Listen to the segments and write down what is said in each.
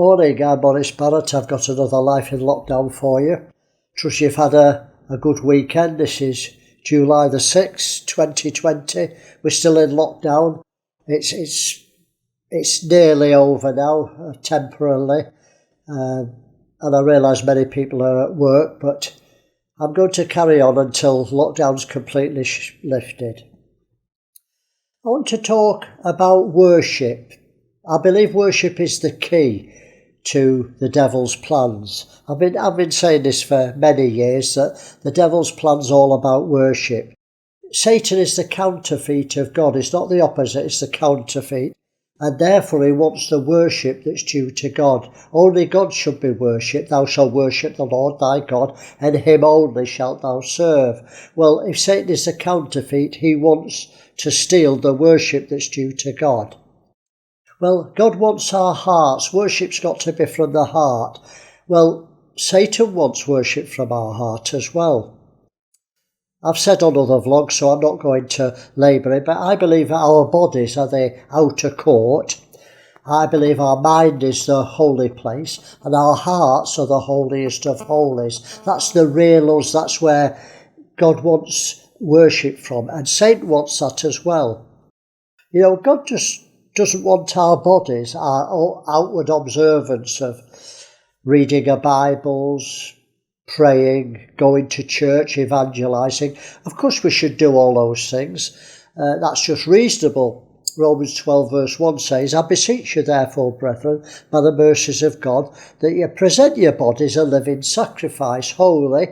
Morning, I'm Maurice Barratt. I've got another Life in Lockdown for you. Trust you've had a good weekend. This is July the 6th, 2020. We're still in lockdown. It's nearly over now, temporarily. And I realise many people are at work, but I'm going to carry on until lockdown's completely lifted. I want to talk about worship. I believe worship is the key to the devil's plans. I've been saying this for many years, that the devil's plan's all about worship. Satan is the counterfeit of God. It's not the opposite, it's the counterfeit. And therefore he wants the worship that's due to God. Only God should be worshipped. Thou shalt worship the Lord thy God, and him only shalt thou serve. Well, if Satan is the counterfeit, he wants to steal the worship that's due to God. Well, God wants our hearts. Worship's got to be from the heart. Well, Satan wants worship from our heart as well. I've said on other vlogs, so I'm not going to labour it, but I believe our bodies are the outer court. I believe our mind is the holy place, and our hearts are the holiest of holies. That's the real us. That's where God wants worship from, and Satan wants that as well. You know, God just doesn't want our bodies, our outward observance of reading our Bibles, praying, going to church, evangelising. Of course we should do all those things. That's just reasonable. Romans 12 verse 1 says, I beseech you therefore, brethren, by the mercies of God, that you present your bodies a living sacrifice, holy,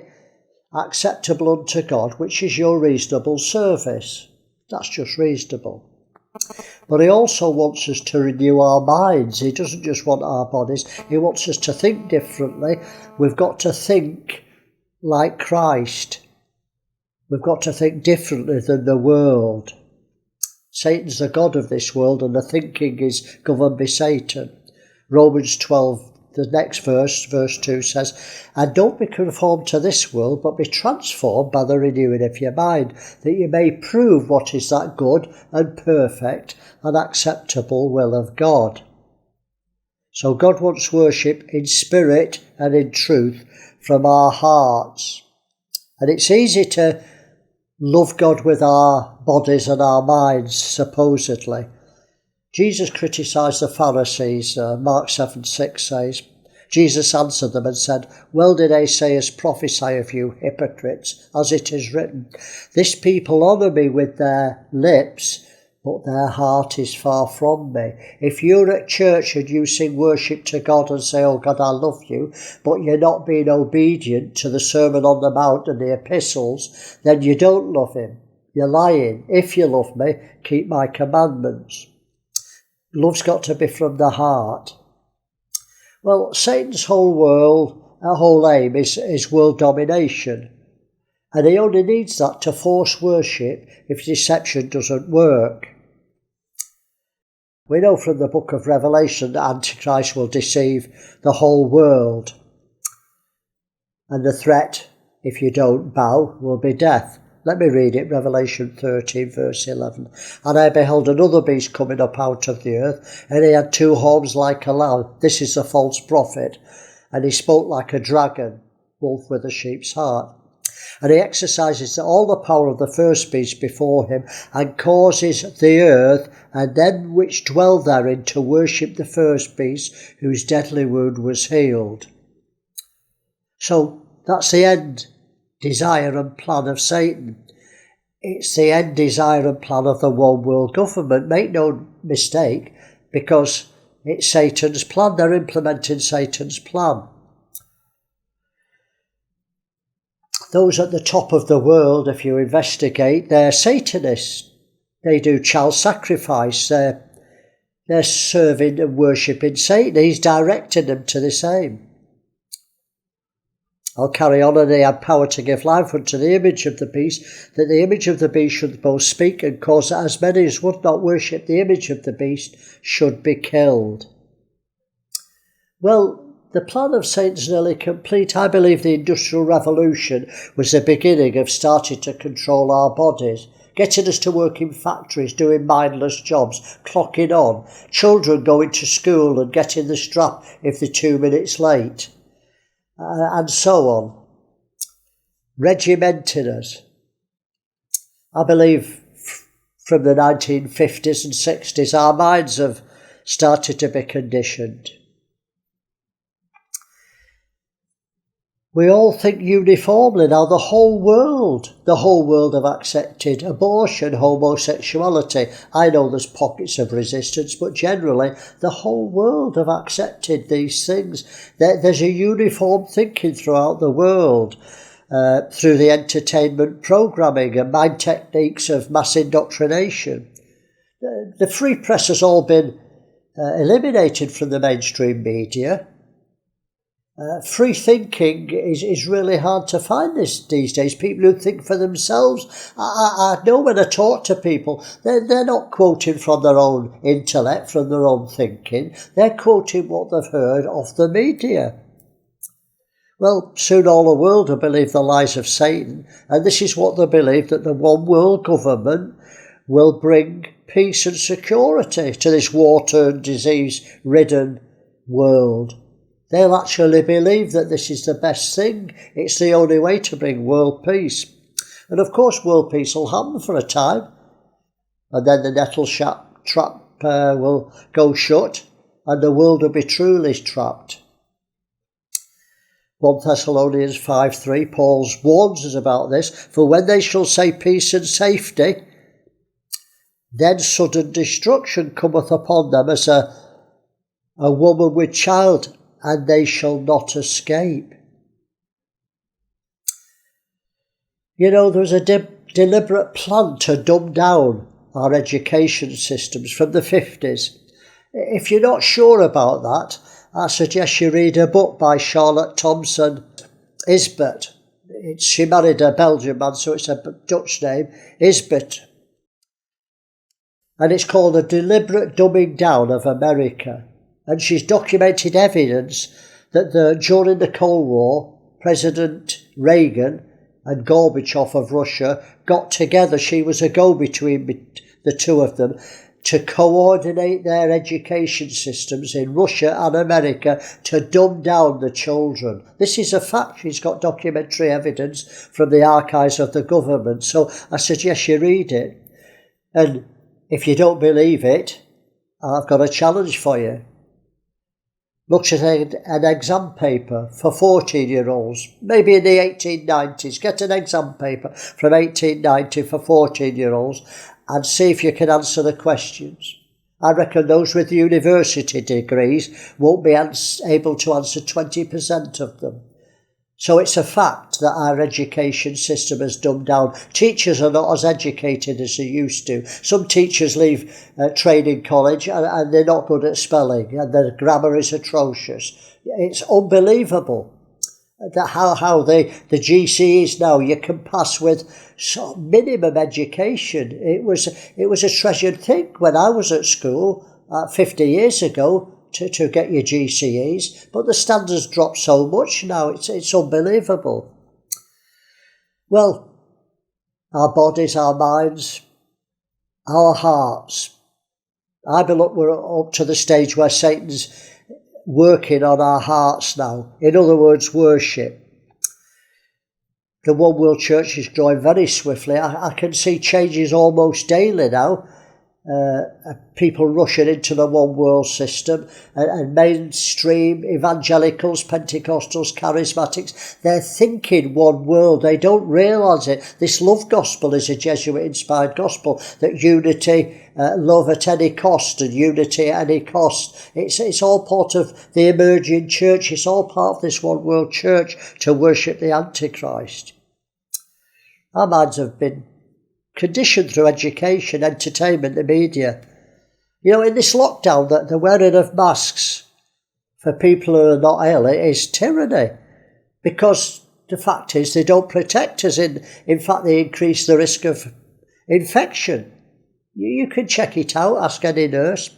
acceptable unto God, which is your reasonable service. That's just reasonable. But he also wants us to renew our minds. He doesn't just want our bodies. He wants us to think differently. We've got to think like Christ. We've got to think differently than the world. Satan's the god of this world, and the thinking is governed by Satan. Romans 12, the next verse 2 says, and don't be conformed to this world, but be transformed by the renewing of your mind, that you may prove what is that good and perfect and acceptable will of God. So God wants worship in spirit and in truth from our hearts. And it's easy to love God with our bodies and our minds, supposedly. Jesus criticised the Pharisees. Mark 7:6 says, Jesus answered them and said, well did Esaias prophesy of you, hypocrites, as it is written, this people honour me with their lips, but their heart is far from me. If you're at church and you sing worship to God and say, oh God, I love you, but you're not being obedient to the Sermon on the Mount and the epistles, then you don't love him. You're lying. If you love me, keep my commandments. Love's got to be from the heart. Well, Satan's whole aim is world domination. And he only needs that to force worship if deception doesn't work. We know from the book of Revelation that Antichrist will deceive the whole world. And the threat, if you don't bow, will be death. Let me read it, Revelation 13, verse 11. And I beheld another beast coming up out of the earth, and he had two horns like a lamb. This is the false prophet. And he spoke like a dragon, wolf with a sheep's heart. And he exercises all the power of the first beast before him, and causes the earth and them which dwell therein to worship the first beast, whose deadly wound was healed. So that's the end desire and plan of Satan. It's the end desire and plan of the one world government. Make no mistake, because it's Satan's plan. They're implementing Satan's plan. Those at the top of the world, if you investigate, they're Satanists. They do child sacrifice. They're serving and worshipping Satan. He's directing them to the same. I'll carry on, and they had power to give life unto the image of the beast, that the image of the beast should both speak and cause that as many as would not worship the image of the beast should be killed. Well, the plan of Satan's nearly complete. I believe the Industrial Revolution was the beginning of starting to control our bodies, getting us to work in factories, doing mindless jobs, clocking on, children going to school and getting the strap if they're 2 minutes late, and so on. Regimenting us. I believe from the 1950s and 60s, our minds have started to be conditioned. We all think uniformly now. The whole world have accepted abortion, homosexuality. I know there's pockets of resistance, but generally the whole world have accepted these things. There's a uniform thinking throughout the world, through the entertainment programming and mind techniques of mass indoctrination. The free press has all been eliminated from the mainstream media. Free thinking is really hard to find these days. People who think for themselves. I know when I talk to people, they're not quoting from their own intellect, from their own thinking. They're quoting what they've heard off the media. Well, soon all the world will believe the lies of Satan, and this is what they believe, that the one world government will bring peace and security to this war-torn, disease-ridden world. They'll actually believe that this is the best thing. It's the only way to bring world peace. And of course world peace will happen for a time. And then the nettle trap will go shut and the world will be truly trapped. 1 Thessalonians 5:3, Paul warns us about this. For when they shall say peace and safety, then sudden destruction cometh upon them as a woman with child, and they shall not escape. You know, there was a deliberate plan to dumb down our education systems from the 50s. If you're not sure about that, I suggest you read a book by Charlotte Thompson Isbert. She married a Belgian man, so it's a Dutch name, Isbert. And it's called A Deliberate Dumbing Down of America. And she's documented evidence that during the Cold War, President Reagan and Gorbachev of Russia got together. She was a go-between the two of them to coordinate their education systems in Russia and America to dumb down the children. This is a fact. She's got documentary evidence from the archives of the government. So I suggest you read it. And if you don't believe it, I've got a challenge for you. Look at an exam paper for 14-year-olds, maybe in the 1890s. Get an exam paper from 1890 for 14-year-olds and see if you can answer the questions. I reckon those with university degrees won't be able to answer 20% of them. So it's a fact that our education system has dumbed down. Teachers are not as educated as they used to. Some teachers leave training college and they're not good at spelling and their grammar is atrocious. It's unbelievable that how the GCEs now you can pass with minimum education. It was a treasured thing when I was at school 50 years ago. To get your GCEs, but the standards dropped so much now, it's unbelievable. Well, our bodies, our minds, our hearts, I believe we're up to the stage where Satan's working on our hearts now. In other words, worship. The One World Church is growing very swiftly. I can see changes almost daily now. People rushing into the one world system and mainstream evangelicals, Pentecostals, charismatics, they're thinking one world. They don't realise it. This love gospel is a Jesuit inspired gospel, that unity, love at any cost and unity at any cost. It's all part of the emerging church. It's all part of this one world church to worship the Antichrist. Our minds have been conditioned through education, entertainment, the media. You know, in this lockdown, the wearing of masks for people who are not ill is tyranny, because the fact is they don't protect us. In fact, they increase the risk of infection. You can check it out, ask any nurse.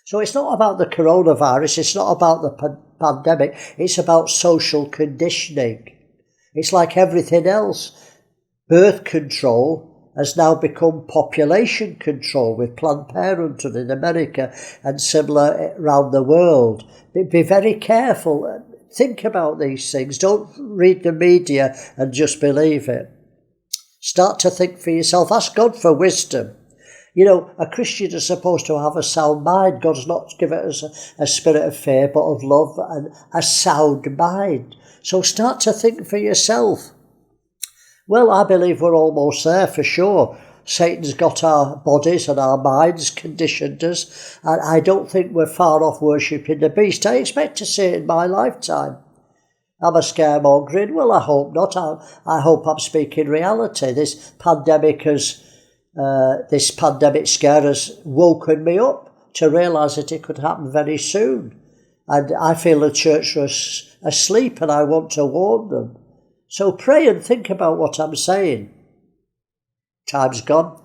So it's not about the coronavirus, it's not about the pandemic, it's about social conditioning. It's like everything else. Birth control has now become population control with Planned Parenthood in America and similar around the world. Be very careful. Think about these things. Don't read the media and just believe it. Start to think for yourself. Ask God for wisdom. You know, a Christian is supposed to have a sound mind. God's not given us a spirit of fear, but of love and a sound mind. So start to think for yourself. Well, I believe we're almost there for sure. Satan's got our bodies and our minds, conditioned us, and I don't think we're far off worshipping the beast. I expect to see it in my lifetime. Am I scaremongering? Well, I hope not. I hope I'm speaking reality. This pandemic scare has woken me up to realise that it could happen very soon. And I feel the church was asleep and I want to warn them. So pray and think about what I'm saying. Time's gone.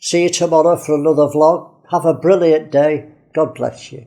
See you tomorrow for another vlog. Have a brilliant day. God bless you.